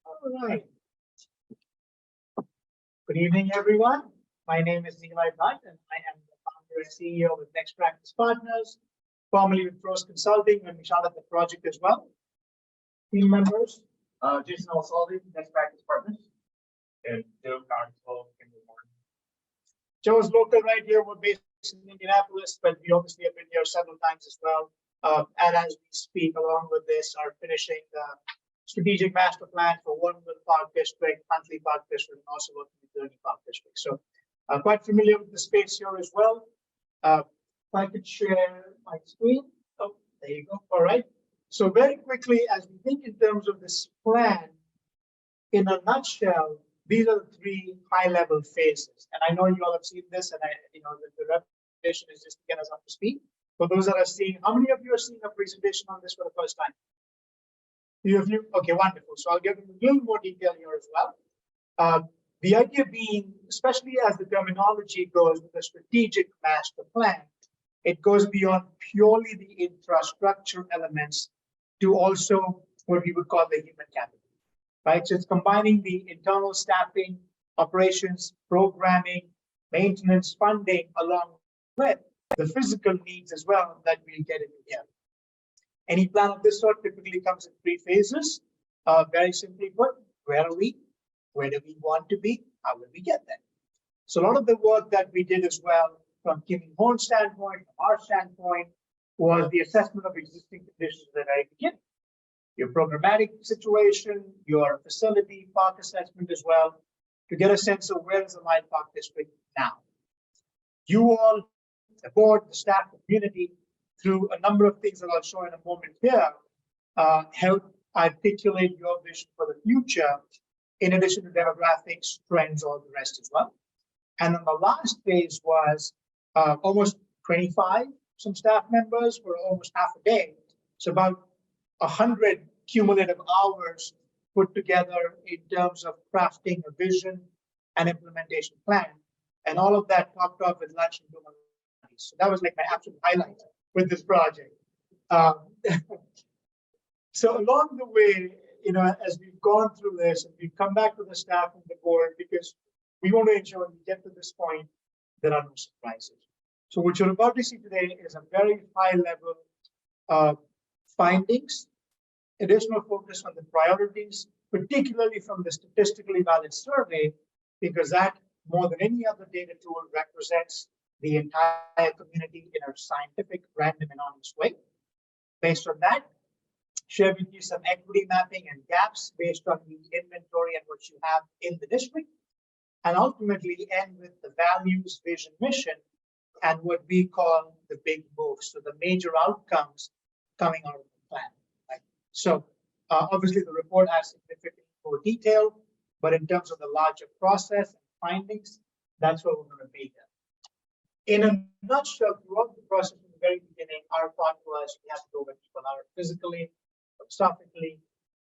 All right. Good evening, everyone. My name is Lisle, and I am the founder and CEO with Next Practice Partners, formerly with PROS Consulting, when we started the project as well. Team members, Jason Alsaldi, Next Practice Partners. And Joe Cogswell, Kimley-Horn. Joe is local right here. We're based in Indianapolis, but we obviously have been here several times as well. And as we speak, along with this, are finishing the strategic master plan for Warrenville Park District, Huntley Park District, and also working with Gurney Park District. So quite familiar with the space here as well. If I could share my screen. Oh, there you go. All right. So very quickly, as we think in terms of this plan, in a nutshell, these are the three high-level phases. And I know you all have seen this, and the repetition is just to get us up to speed. For those that are seeing, how many of you are seeing a presentation on this for the first time? Few of you? Okay, wonderful. So I'll give you a little more detail here as well. The idea being, especially as the terminology goes with the strategic master plan, it goes beyond purely the infrastructure elements to also what we would call the human capital. Right, so it's combining the internal staffing, operations, programming, maintenance, funding, along with the physical needs as well that we'll get into here. Any plan of this sort typically comes in three phases. Very simply put, where are we? Where do we want to be? How will we get there? So a lot of the work that we did as well from Kimley-Horn standpoint, from our standpoint, was the assessment of existing conditions at the very beginning. Your programmatic situation, your facility park assessment as well, to get a sense of where is the Lisle Park District now. You all, the board, the staff, the community, through a number of things that I'll show in a moment here, help articulate your vision for the future, in addition to demographics, trends, all the rest as well. And then the last phase was almost 25, some staff members for almost half a day. So about 100 cumulative hours put together in terms of crafting a vision and implementation plan. And all of that topped off with lunch and dinner. So that was like my absolute highlight with this project. So along the way, as we've gone through this, and we've come back to the staff and the board, because we want to ensure we get to this point, there are no surprises. So what you're about to see today is a very high level findings, additional focus on the priorities, particularly from the statistically valid survey, because that, more than any other data tool, represents the entire community in a scientific, random, and honest way. Based on that, share with you some equity mapping and gaps based on the inventory and what you have in the district, and ultimately end with the values, vision, mission, and what we call the big moves, so the major outcomes coming out of the plan. Right? So obviously the report has significantly more detail, but in terms of the larger process and findings, that's what we're going to be here. In a nutshell, throughout the process from the very beginning, our thought was we have to go where people are physically, philosophically,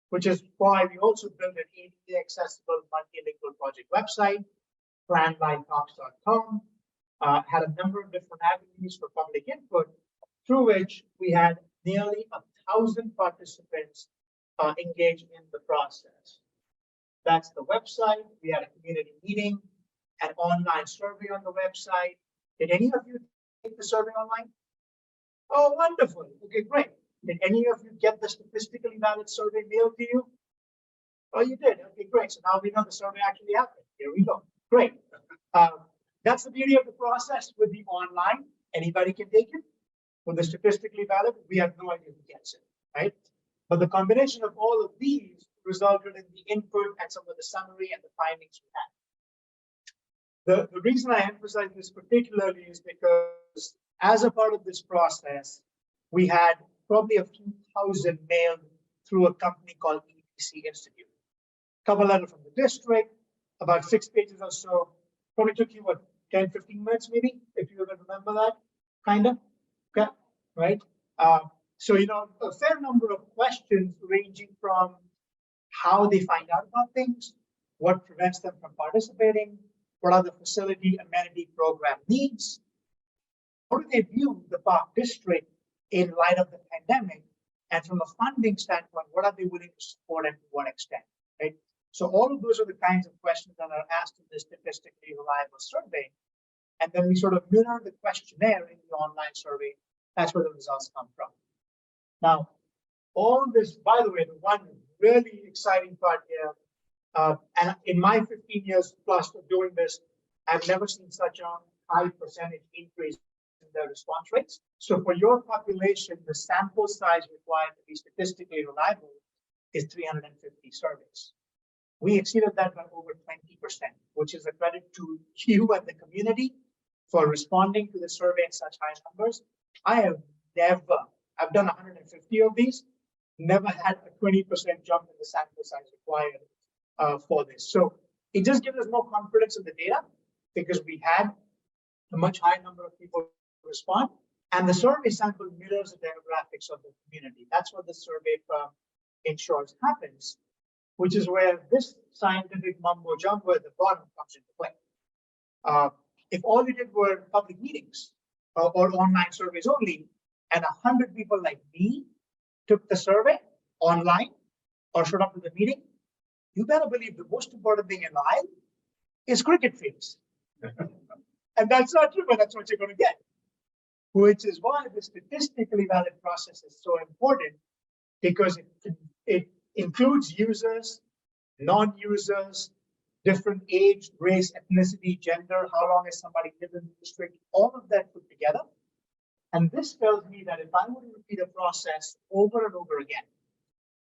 which is why we also built an ADA accessible multilingual project website, planlileparks.com, had a number of different avenues for public input, through which we had nearly 1,000 participants engaged in the process. That's the website. We had a community meeting, an online survey on the website. Did any of you take the survey online? Oh, wonderful. Okay, great. Did any of you get the statistically valid survey mailed to you? Oh, you did. Okay, great. So now we know the survey actually happened. Here we go. Great. That's the beauty of the process with the online. Anybody can take it. With the statistically valid, we have no idea who gets it, right? But the combination of all of these resulted in the input and some of the summary and the findings we had. The reason I emphasize this particularly is because as a part of this process, we had probably a few thousand mailed through a company called EDC Institute. Cover letter from the district, about 6 pages or so. Probably took you, what, 10, 15 minutes maybe, if you even remember that, kind of. Okay, right? So, a fair number of questions ranging from how they find out about things, what prevents them from participating, what are the facility amenity program needs, how do they view the park district in light of the pandemic, and from a funding standpoint, what are they willing to support and to what extent, right? So all of those are the kinds of questions that are asked in this statistically reliable survey. And then we sort of mirror the questionnaire in the online survey. That's where the results come from. Now, all this, by the way, the one really exciting part here, and in my 15 years plus of doing this, I've never seen such a high percentage increase in their response rates. So for your population, the sample size required to be statistically reliable is 350 surveys. We exceeded that by over 20%, which is a credit to you and the community for responding to the survey in such high numbers. I've done 150 of these, never had a 20% jump in the sample size required for this. So it just gives us more confidence in the data because we had a much higher number of people respond, and the survey sample mirrors the demographics of the community. That's what the survey firm ensures happens, which is where this scientific mumbo jumbo at the bottom comes into play. If all you did were public meetings or online surveys only, and 100 people like me took the survey online or showed up to the meeting, you better believe the most important thing in life is cricket fields. And that's not true, but that's what you're going to get. Which is why the statistically valid process is so important, because it includes users, non-users, different age, race, ethnicity, gender, how long has somebody lived in the district, all of that put together. And this tells me that if I were to repeat a process over and over again,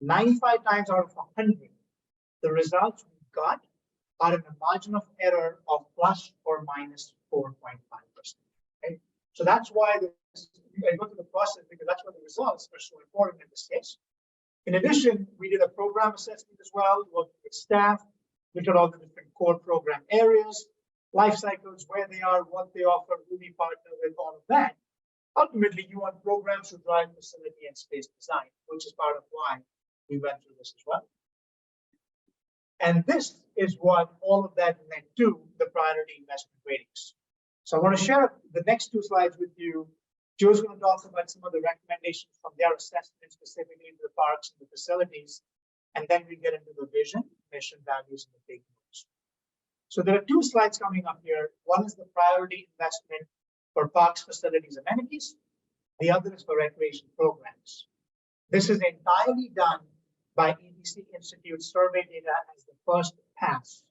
95 times out of 100, the results we got are in a margin of error of plus or minus 4.5%. Okay? So that's why I go through the process, because that's why the results are so important in this case. In addition, we did a program assessment as well, working with staff, looked at all the different core program areas, life cycles, where they are, what they offer, who we partner with, all of that. Ultimately, you want programs to drive facility and space design, which is part of why we went through this as well. And this is what all of that led to the priority investment ratings. So I want to share the next two slides with you. Joe's going to talk about some of the recommendations from their assessment, specifically to the parks and the facilities, and then we get into the vision, mission, values, and the big moves. So there are two slides coming up here. One is the priority investment for parks, facilities, amenities. The other is for recreation programs. This is entirely done by EDC Institute survey data as the first pass.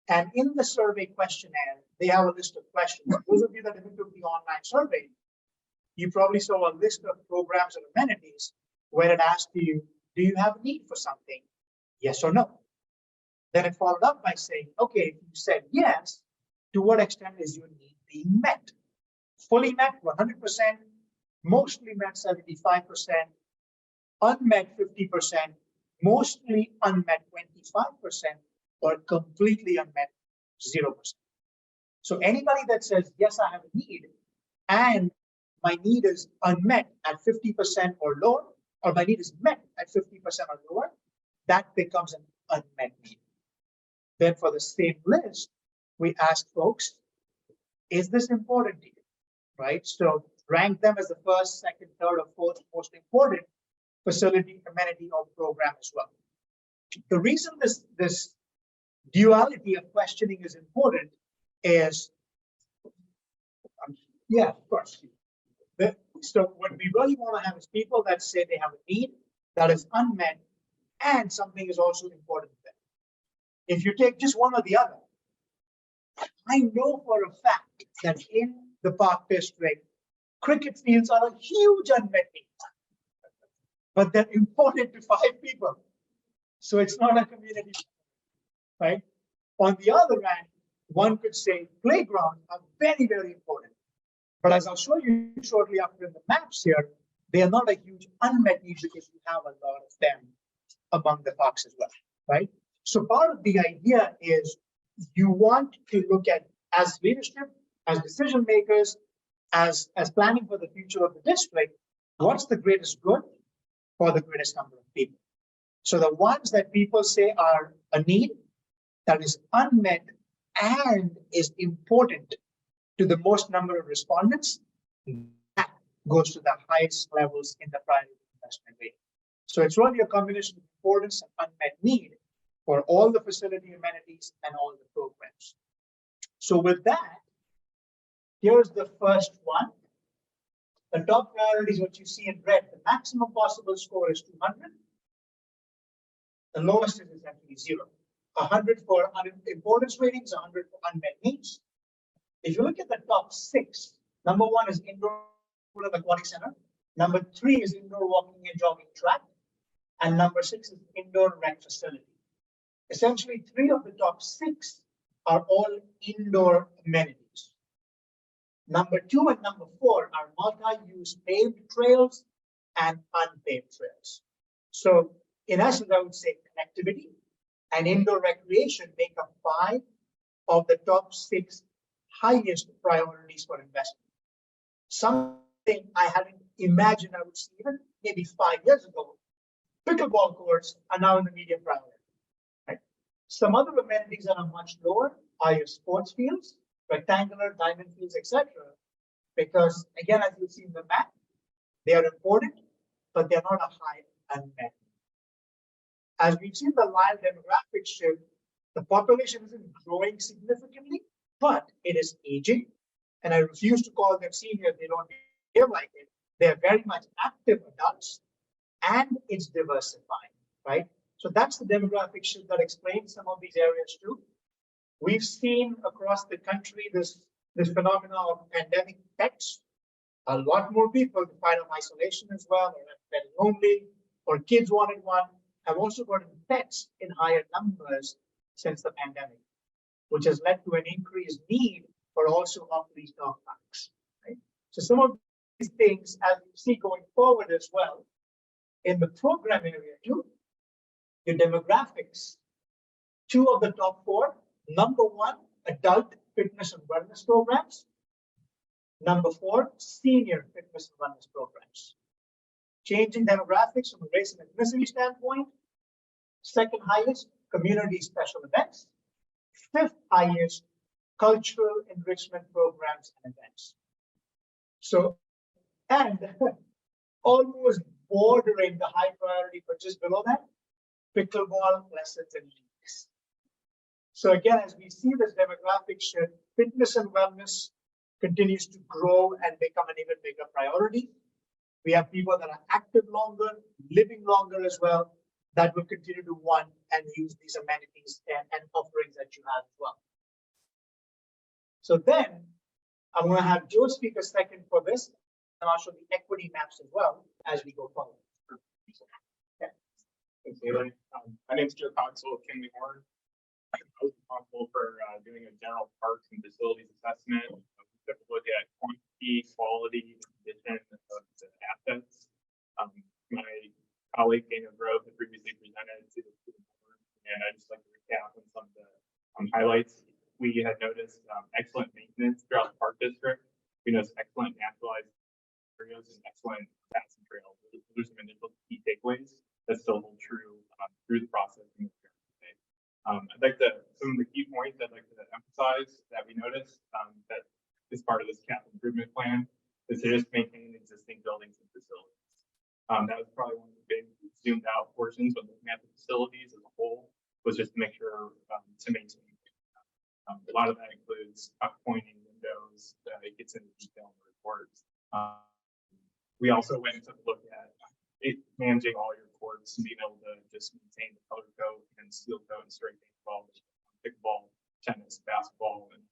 And in the survey questionnaire, they have a list of questions. Those of you that have took the online survey, you probably saw a list of programs and amenities where it asked you, do you have a need for something? Yes or no? Then it followed up by saying, okay, if you said yes, to what extent is your need being met? Fully met, 100%, mostly met, 75%, unmet, 50%, mostly unmet, 25%, or completely unmet, 0%. So anybody that says, yes, I have a need, and my need is unmet at 50% or lower, or my need is met at 50% or lower, that becomes an unmet need. Then for the same list, we ask folks, is this important to you, right? So rank them as the first, second, third, or fourth most important facility, amenity, or program as well. The reason this duality of questioning is important is, yeah, of course. So what we really want to have is people that say they have a need that is unmet and something is also important to them. If you take just one or the other, I know for a fact that in the Park District, cricket fields are a huge unmet need, but they're important to 5 people. So it's not a community, right? On the other hand, one could say playgrounds are very, very important. But as I'll show you shortly after in the maps here, they are not a huge unmet need because we have a lot of them among the parks as well, right? So part of the idea is you want to look at, as leadership, as decision makers, as planning for the future of the district, what's the greatest good for the greatest number of people? So the ones that people say are a need that is unmet and is important to the most number of respondents, that goes to the highest levels in the priority investment rate. So it's really a combination of importance and unmet need for all the facility amenities and all the programs. So with that, here's the first one. The top priority is what you see in red. The maximum possible score is 200. The lowest is essentially 0. 100 for importance ratings, 100 for unmet needs. If you look at the top 6, number 1 is indoor pool and aquatic center. Number 3 is indoor walking and jogging track. And number 6 is indoor rec facility. Essentially, 3 of the top 6 are all indoor amenities. Number 2 and number 4 are multi-use paved trails and unpaved trails. So in essence, I would say connectivity and indoor recreation make up 5 of the top 6 highest priorities for investment. Something I hadn't imagined I would see even maybe 5 years ago. Pickleball courts are now in the medium priority. Right? Some other amenities that are much lower are your sports fields, rectangular, diamond fields, etc. Because again, as you see in the map, they are important, but they're not a high unmet. As we've seen the Lisle demographic shift, the population isn't growing significantly, but it is aging. And I refuse to call them seniors, they don't behave like it. They're very much active adults, and it's diversifying, right? So that's the demographic shift that explains some of these areas too. We've seen across the country this phenomenon of pandemic pets. A lot more people in fight of isolation as well, or been lonely, or kids wanted one. Have also gotten pets in higher numbers since the pandemic, which has led to an increased need for also off-leash dog parks. Right? So some of these things, as you see going forward as well, in the program area too, your demographics, 2 of the top 4, number 1, adult fitness and wellness programs. Number 4, senior fitness and wellness programs. Changing demographics from a race and ethnicity standpoint. 2nd highest, community special events. 5th highest, cultural enrichment programs and events. So, and almost bordering the high priority, but just below that, pickleball lessons and leagues. So again, as we see this demographic shift, fitness and wellness continues to grow and become an even bigger priority. We have people that are active longer, living longer as well, that will continue to want and use these amenities and offerings that you have as well. So then I'm going to have Joe speak a second for this, and I'll show the equity maps as well as we go forward. Thanks, Lisle. My name is Joe Cogswell with Kimley-Horn. I was responsible for doing a general parks and facilities assessment. We took a look at quantity, quality, and condition of the assets. My colleague Dana Grove had previously presented to the board, and I'd just like to recap on some of the highlights. We had noticed excellent maintenance throughout the park district. We noticed excellent naturalized areas and excellent paths and trails. Those are some initial key takeaways that still hold true through the process. I'd like to, some of the key points I'd like to emphasize that we noticed that is part of this capital improvement plan is to just maintain existing buildings and facilities. That was probably one of the big zoomed out portions of looking at the facilities as a whole, was just to make sure to maintain. A lot of that includes pointing windows, it gets into detail in the reports. We also went and took a look at managing all your courts and being able to just maintain the color code and steel code and straight baseball, pickleball, tennis, basketball, and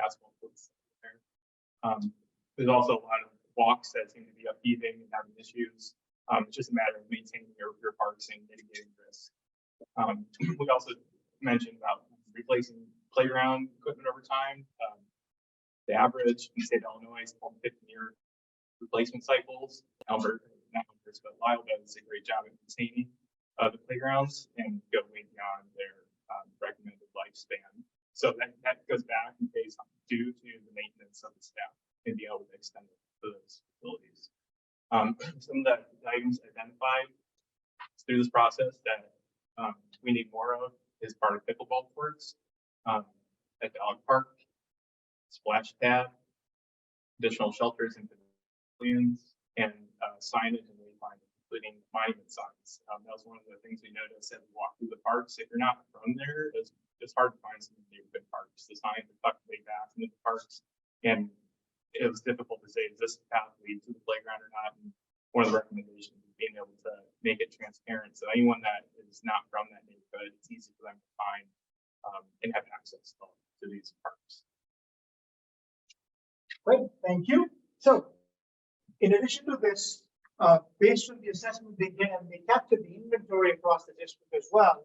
asphalt courts. There's also a lot of walks that seem to be upheaving and having issues. It's just a matter of maintaining your parks and mitigating risk. We also mentioned about replacing playground equipment over time. The average in the state of Illinois is 15-year replacement cycles. Alberta, not Alberta, but Lisle does a great job at maintaining the playgrounds and go way beyond their recommended lifespan. So that goes back and pays due to the maintenance of the staff and being able to extend it to those facilities. Some of the items identified through this process that we need more of is part of pickleball courts, a dog park, splash pad, additional shelters and pavilions, and signage and wayfinding including monument signs. That was one of the things we noticed as we walked through the parks. If you're not from there, it's hard to find some neighborhood parks. The signs are tucked way back into the parks, and it was difficult to say, is this path lead to the playground or not? And one of the recommendations is being able to make it transparent, so anyone that is not from that neighborhood, it's easy for them to find and have access to these parks. Great, thank you. So, in addition to this, based on the assessment they did, and they captured the inventory across the district as well,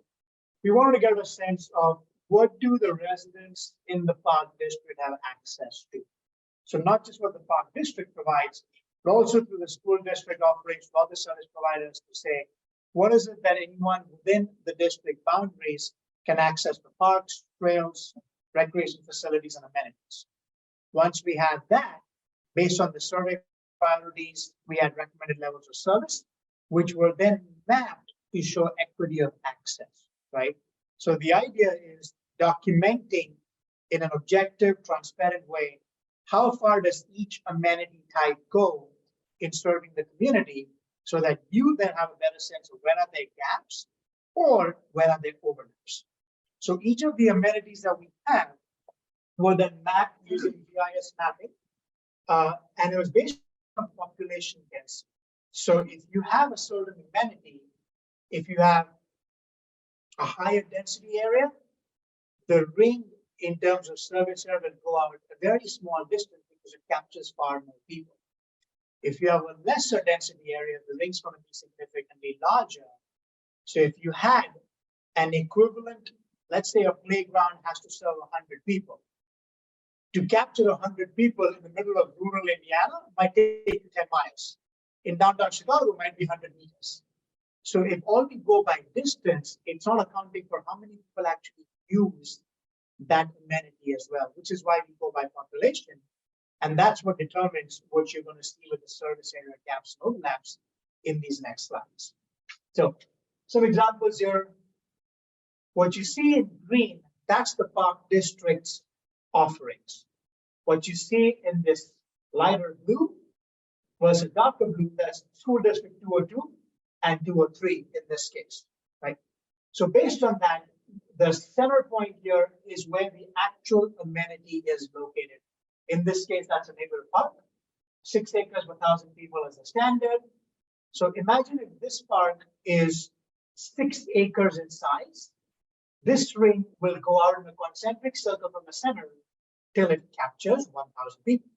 we wanted to get a sense of what do the residents in the park district have access to. So not just what the park district provides, but also through the school district offerings for other service providers to say, what is it that anyone within the district boundaries can access the parks, trails, recreation facilities, and amenities. Once we had that, based on the survey priorities, we had recommended levels of service, which were then mapped to show equity of access, right? So the idea is documenting in an objective, transparent way, how far does each amenity type go in serving the community, so that you then have a better sense of where are there gaps or where are there overlaps. So each of the amenities that we have were then mapped using GIS mapping, and it was based on population density. So if you have a certain amenity, if you have a higher density area, the ring in terms of service area will go out a very small distance because it captures far more people. If you have a lesser density area, the ring's going to be significantly larger. So if you had an equivalent, let's say a playground has to serve 100 people. To capture 100 people in the middle of rural Indiana might take you 10 miles. In downtown Chicago, it might be 100 meters. So if all we go by distance, it's not accounting for how many people actually use that amenity as well, which is why we go by population. And that's what determines what you're going to see with the service area gaps and overlaps in these next slides. So some examples here. What you see in green, that's the park district's offerings. What you see in this lighter blue versus darker blue, that's school district 202 and 203 in this case, right? So based on that, the center point here is where the actual amenity is located. In this case, that's a neighborhood park. 6 acres per 1,000 people is the standard. So imagine if this park is 6 acres in size. This ring will go out in a concentric circle from the center till it captures 1,000 people.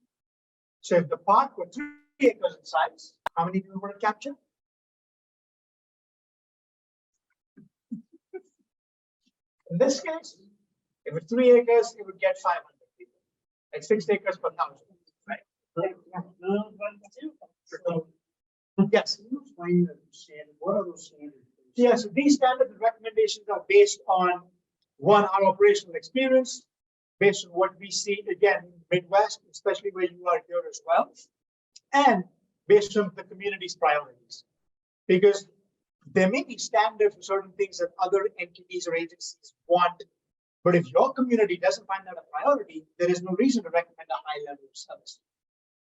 So if the park were 3 acres in size, how many people would it capture? In this case, if it's 3 acres, it would get 500 people. At 6 acres per 1,000, right? So, yes. Can you explain the standard? What are those standards? Yeah, so these standard recommendations are based on, one, our operational experience, based on what we see, again, in the Midwest, especially where you are here as well, and based on the community's priorities. Because there may be standards for certain things that other entities or agencies want, but if your community doesn't find that a priority, there is no reason to recommend a high level of service.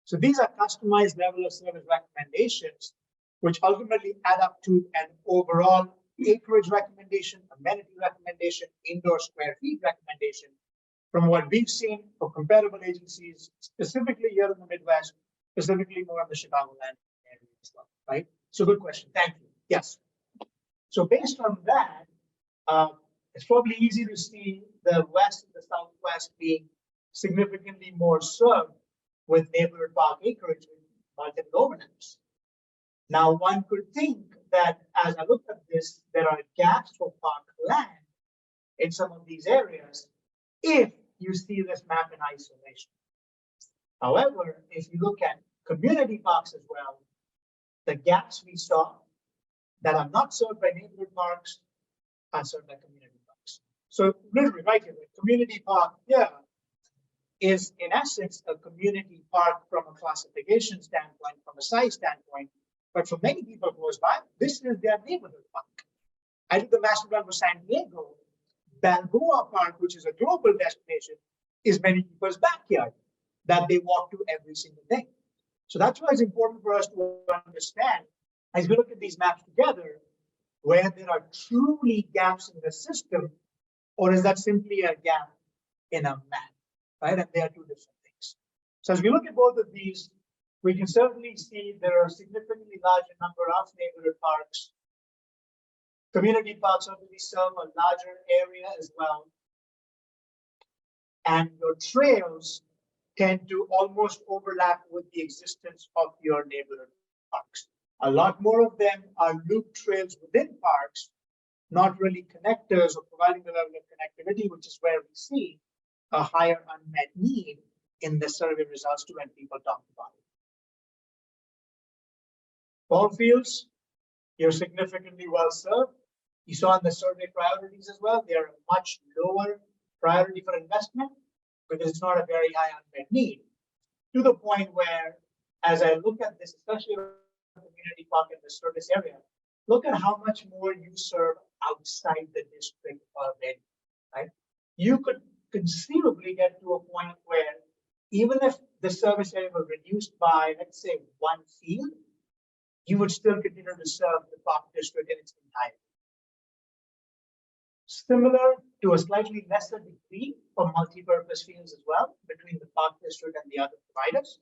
So these are customized level of service recommendations, which ultimately add up to an overall acreage recommendation, amenity recommendation, indoor square feet recommendation from what we've seen for comparable agencies, specifically here in the Midwest, specifically more in the Chicagoland area as well, right? So good question, thank you. Yes. So based on that, it's probably easy to see the West and the Southwest being significantly more served with neighborhood park acreage with multiple overlaps. Now, one could think that as I look at this, there are gaps for park land in some of these areas if you see this map in isolation. However, if you look at community parks as well, the gaps we saw that are not served by neighborhood parks are served by community parks. So literally right here, the community park here is in essence a community park from a classification standpoint, from a size standpoint. But for many people close by, this is their neighborhood park. I did the master plan for San Diego. Balboa Park, which is a global destination, is many people's backyard that they walk to every single day. So that's why it's important for us to understand As we look at these maps together, where there are truly gaps in the system, or is that simply a gap in a map, right? And they are two different things. So as we look at both of these, we can certainly see there are a significantly larger number of neighborhood parks. Community parks obviously serve a larger area as well. And your trails tend to almost overlap with the existence of your neighborhood parks. A lot more of them are loop trails within parks, not really connectors or providing the level of connectivity, which is where we see a higher unmet need in the survey results to when people talk about it. Ball fields, you're significantly well served. You saw in the survey priorities as well, they are a much lower priority for investment because it's not a very high unmet need. To the point where, as I look at this, especially the community park in the service area, look at how much more you serve outside the district already, right? You could conceivably get to a point where even if the service area were reduced by, let's say, one field, you would still continue to serve the park district in its entirety. Similar to a slightly lesser degree for multi-purpose fields as well, between the park district and the other providers.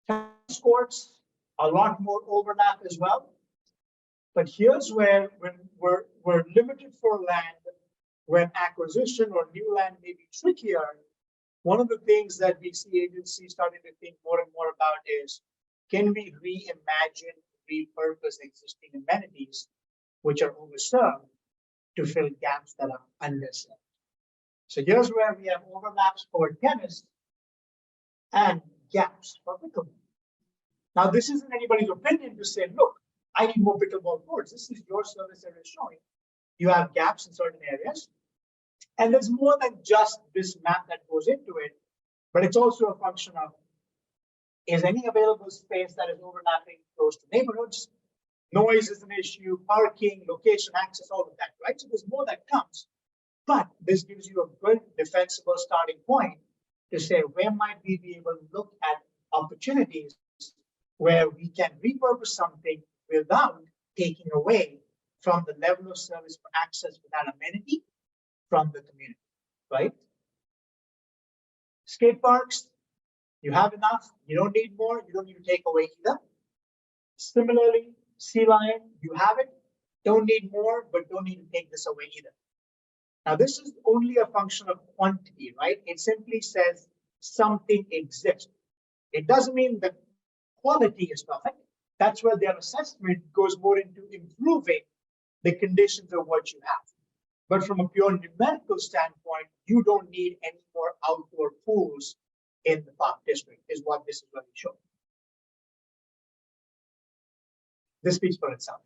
Tennis courts, a lot more overlap as well. But here's where when we're limited for land, when acquisition or new land may be trickier, one of the things that we see agencies starting to think more and more about is, can we reimagine, repurpose existing amenities which are overserved to fill gaps that are underserved? So here's where we have overlaps for tennis and gaps for pickleball. Now, this isn't anybody's opinion to say, look, I need more pickleball courts. This is your service area showing. You have gaps in certain areas. And there's more than just this map that goes into it, but it's also a function of, is any available space that is overlapping close to neighborhoods? Noise is an issue, parking, location, access, all of that, right? So there's more that comes. But this gives you a good defensible starting point to say, where might we be able to look at opportunities where we can repurpose something without taking away from the level of service for access for that amenity from the community, right? Skate parks, you have enough, you don't need more, you don't need to take away either. Similarly, sea lion, you have it, don't need more, but don't need to take this away either. Now, this is only a function of quantity, right? It simply says something exists. It doesn't mean the quality is perfect. That's where their assessment goes more into improving the conditions of what you have. But from a pure numerical standpoint, you don't need any more outdoor pools in the park district, is what this is really showing. This speaks for itself,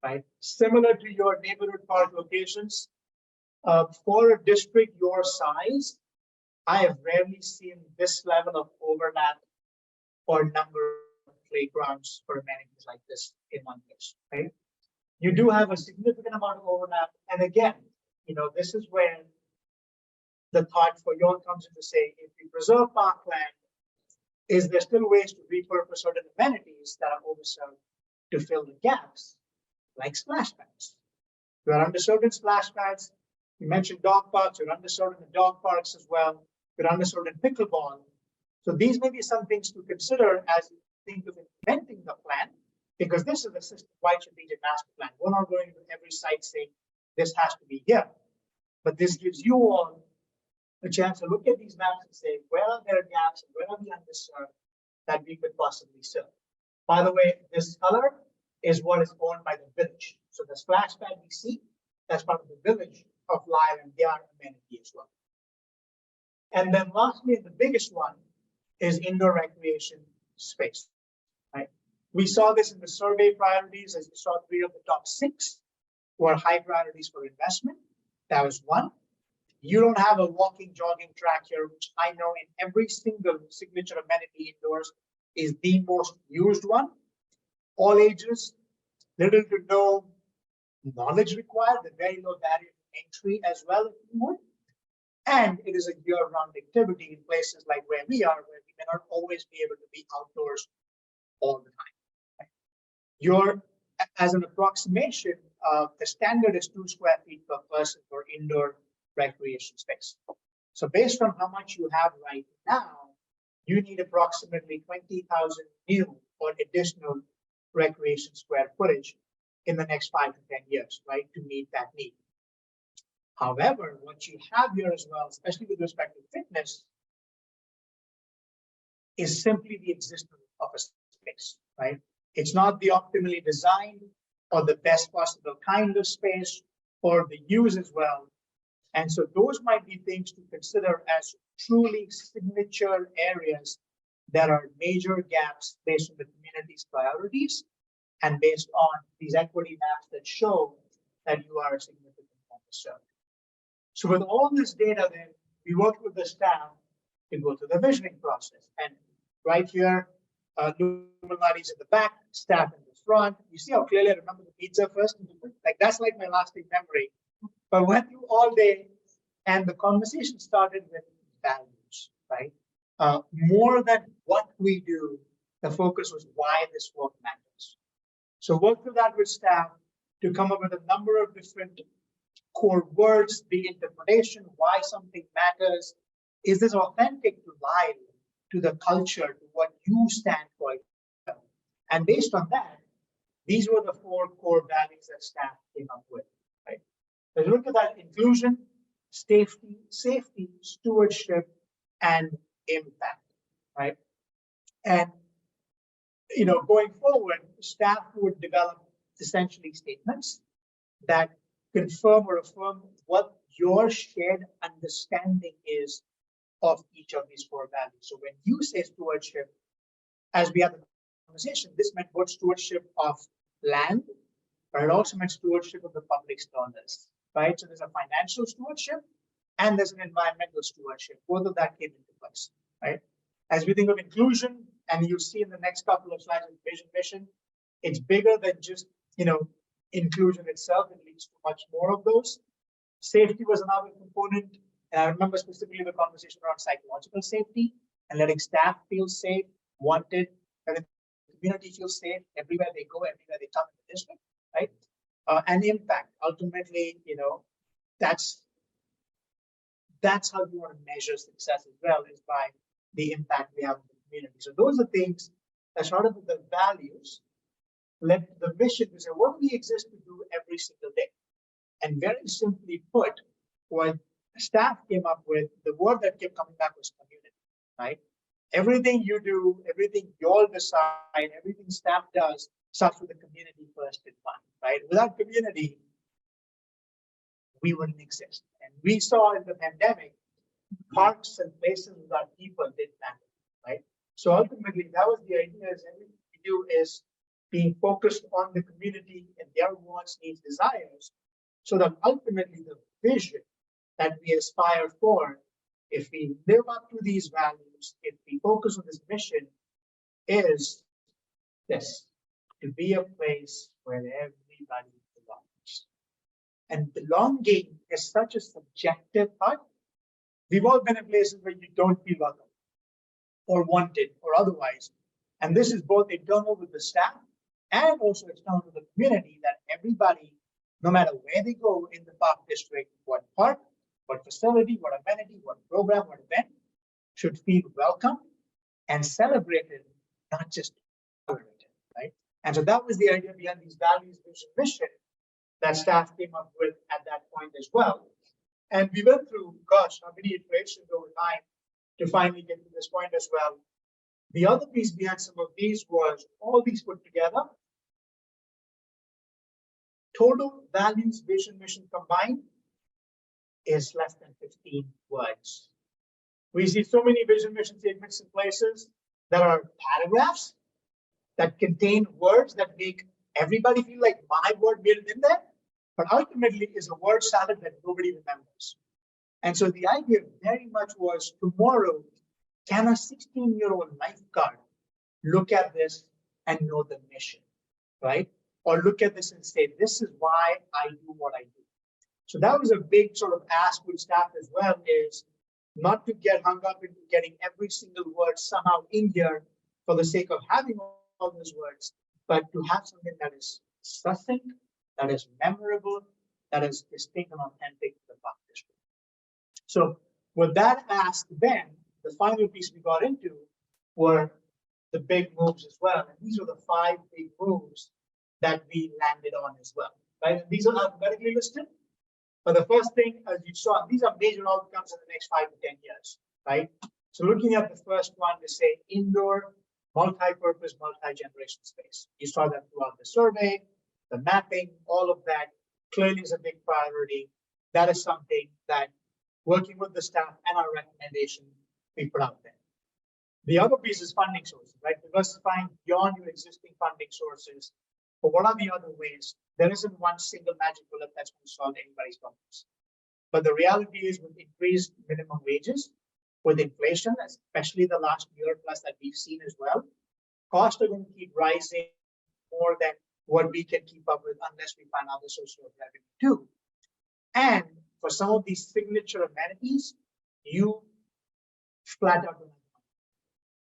right? Similar to your neighborhood park locations, for a district your size, I have rarely seen this level of overlap or number of playgrounds for amenities like this in one place, right? You do have a significant amount of overlap. And again, this is where the thought for you all comes into say, if we preserve parkland, is there still ways to repurpose certain amenities that are overserved to fill the gaps, like splash pads? You are underserved in splash pads. You mentioned dog parks, you're underserved in the dog parks as well. You're underserved in pickleball. So these may be some things to consider as you think of implementing the plan, because this is a system-wide strategic master plan. We're not going to every site saying this has to be here. But this gives you all a chance to look at these maps and say, where are there gaps and where are we underserved that we could possibly serve? By the way, this color is what is owned by the village. So the splash pad we see, that's part of the village of Lisle, and they are amenity as well. And then lastly, the biggest one is indoor recreation space, right? We saw this in the survey priorities, as you saw 3 of the top 6 were high priorities for investment. That was one. You don't have a walking, jogging track here, which I know in every single signature amenity indoors is the most used one. All ages, little to no knowledge required, the very low barrier to entry as well, if you would. And it is a year-round activity in places like where we are, where we may not always be able to be outdoors all the time. as an approximation, the standard is 2 square feet per person for indoor recreation space. So based on how much you have right now, you need approximately 20,000 new or additional recreation square footage in the next 5 to 10 years, right, to meet that need. However, what you have here as well, especially with respect to fitness, is simply the existence of a space, right? It's not the optimally designed or the best possible kind of space or the use as well. And so those might be things to consider as truly signature areas that are major gaps based on the community's priorities and based on these equity maps that show that you are a significant concern. So with all this data, then we worked with the staff to go through the visioning process. And right here, Luminati's in the back, staff in the front. You see how clearly I remember the pizza first? Like that's like my lasting memory. But went through all day, and the conversation started with values, right? More than what we do, the focus was why this work matters. So worked through that with staff to come up with a number of different core words, the interpretation, why something matters. Is this authentic to Lisle, to the culture, to what you stand for? And based on that, these were the 4 core values that staff came up with, right? So look at that: inclusion, safety, stewardship, and impact, right? And going forward, staff would develop essentially statements that confirm or affirm what your shared understanding is of each of these 4 values. So when you say stewardship, as we have the conversation, this meant both stewardship of land, but it also meant stewardship of the public dollars, right? So there's a financial stewardship and there's an environmental stewardship. Both of that came into place, right? As we think of inclusion, and you'll see in the next couple of slides in vision mission, it's bigger than just, inclusion itself. It leads to much more of those. Safety was another component. And I remember specifically the conversation around psychological safety and letting staff feel safe, wanted, letting the community feel safe everywhere they go, everywhere they come in the district, right? And impact. Ultimately, that's how you want to measure success as well, is by the impact we have in the community. So those are things that started with the values, led to the mission to say, what do we exist to do every single day? And very simply put, what staff came up with, the word that kept coming back was community, right? Everything you do, everything you all decide, everything staff does starts with the community first in mind, right? Without community, we wouldn't exist. And we saw in the pandemic, parks and places without people didn't matter, right? So ultimately, that was the idea, is everything we do is being focused on the community and their wants, needs, desires, so that ultimately the vision that we aspire for, if we live up to these values, if we focus on this mission, is this: to be a place where everybody belongs. And belonging is such a subjective thought. We've all been in places where you don't feel welcome or wanted or otherwise. And this is both internal with the staff and also external to the community, that everybody, no matter where they go in the park district, what park, what facility, what amenity, what program, what event, should feel welcome and celebrated, not just tolerated, right? And so that was the idea behind these values, vision, mission that staff came up with at that point as well. And we went through, gosh, how many iterations over time to finally get to this point as well. The other piece behind some of these was all these put together. Total values, vision, mission combined is less than 15 words. We see so many vision, mission statements in places that are paragraphs that contain words that make everybody feel like my word made it in there, but ultimately is a word salad that nobody remembers. And so the idea very much was, tomorrow, can a 16-year-old lifeguard look at this and know the mission, right? Or look at this and say, this is why I do what I do. So that was a big sort of ask with staff as well, is not to get hung up into getting every single word somehow in here for the sake of having all those words, but to have something that is succinct, that is memorable, that is distinct and authentic to the Park District. So with that asked, then the final piece we got into were the big moves as well. And these were the 5 big moves that we landed on as well, right? These are alphabetically listed. But the first thing, as you saw, these are major outcomes in the next 5 to 10 years, right? So looking at the first one, we say indoor, multi-purpose, multi-generation space. You saw that throughout the survey, the mapping, all of that clearly is a big priority. That is something that working with the staff and our recommendation, we put out there. The other piece is funding sources, right? Diversifying beyond your existing funding sources. But what are the other ways? There isn't one single magic bullet that's going to solve anybody's problems. But the reality is with increased minimum wages, with inflation, especially the last year plus that we've seen as well, costs are going to keep rising more than what we can keep up with unless we find other sources of revenue too. And for some of these signature amenities, you flat out don't have money.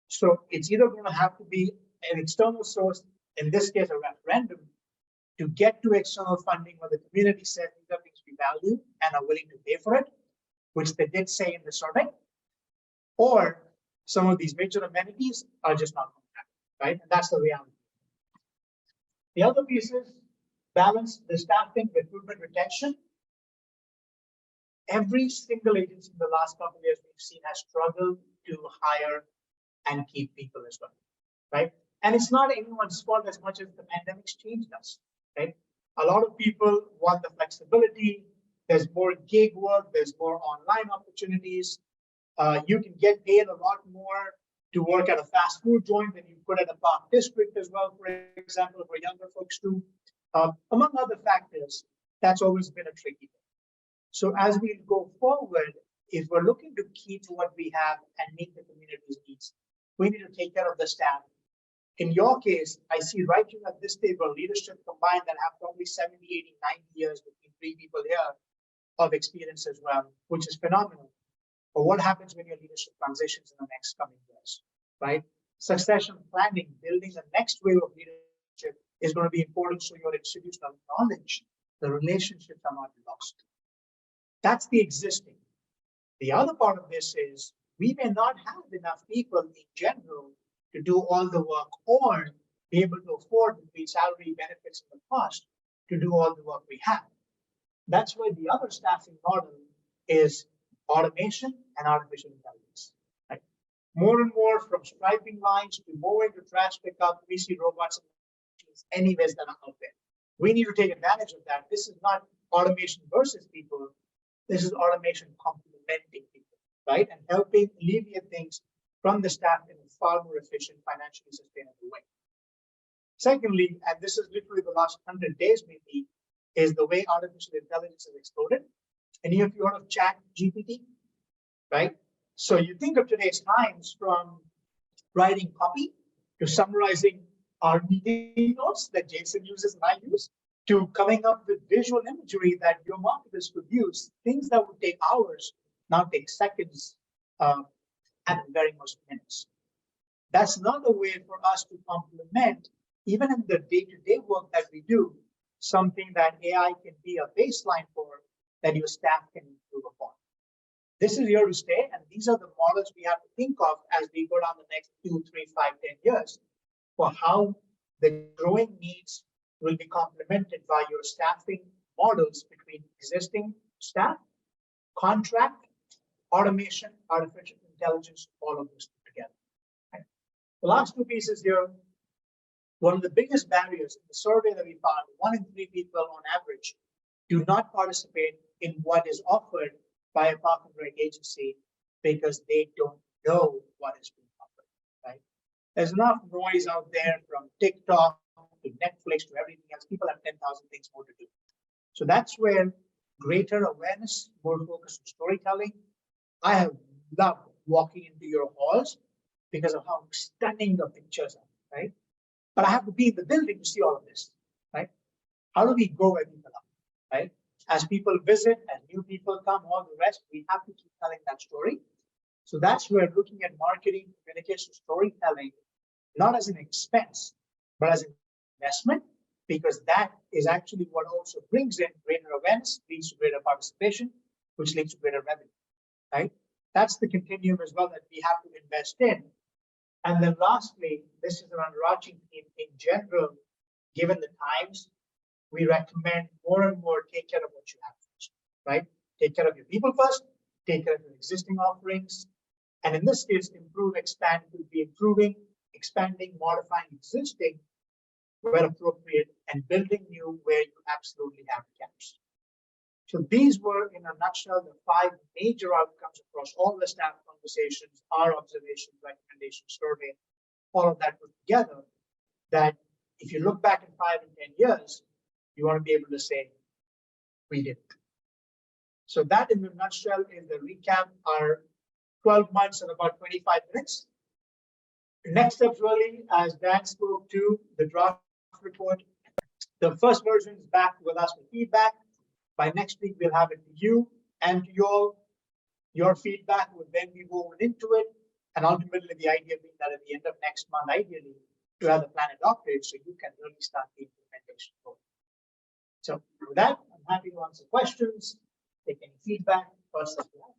So it's either going to have to be an external source, in this case, a referendum, to get to external funding where the community says these are things we value and are willing to pay for it, which they did say in the survey, or some of these major amenities are just not going to happen, right? And that's the reality. The other piece is balance the staffing, recruitment, retention. Every single agency in the last couple of years we've seen has struggled to hire and keep people as well, right? And it's not anyone's fault as much as the pandemic's changed us, right? A lot of people want the flexibility. There's more gig work. There's more online opportunities. You can get paid a lot more to work at a fast food joint than you could at a Park District as well, for example, for younger folks too. Among other factors, that's always been a tricky thing. So as we go forward, if we're looking to keep what we have and meet the community's needs, we need to take care of the staff. In your case, I see right here at this table, leadership combined that have probably 70, 80, 90 years between 3 people here of experience as well, which is phenomenal. But what happens when your leadership transitions in the next coming years, right? Succession planning, building the next wave of leadership is going to be important so your institutional knowledge, the relationships are not lost. That's the existing. The other part of this is we may not have enough people in general to do all the work or be able to afford between salary, benefits, and the cost to do all the work we have. That's why the other staffing model is automation and artificial intelligence. Right? More and more from striping lines to moving to trash pickup, we see robots and machines anyways that are out there. We need to take advantage of that. This is not automation versus people. This is automation complementing people, right? And helping alleviate things from the staff in a far more efficient, financially sustainable way. Secondly, and this is literally the last 100 days maybe, is the way artificial intelligence has exploded. Any of you heard of Chat GPT, right? So you think of today's times from writing copy to summarizing our meeting notes that Jason uses and I use, to coming up with visual imagery that your marketers could use. Things that would take hours now take seconds at the very most minutes. That's another way for us to complement, even in the day-to-day work that we do, something that AI can be a baseline for that your staff can improve upon. This is here to stay, and these are the models we have to think of as we go down the next 2, 3, 5, 10 years for how the growing needs will be complemented by your staffing models between existing staff, contract, automation, artificial intelligence, all of this together. Okay. The last 2 pieces here, one of the biggest barriers in the survey that we found, 1 in 3 people on average do not participate in what is offered by a park and rec agency because they don't know what is being offered, right? There's enough noise out there from TikTok to Netflix to everything else. People have 10,000 things more to do. So that's where greater awareness, more focus on storytelling. I have loved walking into your halls because of how stunning the pictures are, right? But I have to be in the building to see all of this, right? How do we grow everything up, right? As people visit, as new people come, all the rest, we have to keep telling that story. So that's where looking at marketing, communication, storytelling, not as an expense, but as an investment, because that is actually what also brings in greater awareness, leads to greater participation, which leads to greater revenue, right? That's the continuum as well that we have to invest in. And then lastly, this is an overarching theme in general, given the times, we recommend more and more take care of what you have first, right? Take care of your people first, take care of your existing offerings, and in this case, improve, expand will be improving, expanding, modifying existing where appropriate, and building new where you absolutely have gaps. So these were, in a nutshell, the 5 major outcomes across all the staff conversations, our observations, recommendations, survey, all of that put together, that if you look back in 5 and 10 years, you want to be able to say, we did it. So that in a nutshell is the recap, our 12 months and about 25 minutes. The next steps really, as Dan spoke to, the draft report. The first version is back with us with feedback. By next week, we'll have it to you and to you all. Your feedback will then be woven into it. And ultimately, the idea being that at the end of next month, ideally, to have the plan adopted so you can really start the implementation program. So with that, I'm happy to answer questions, take any feedback, first as well.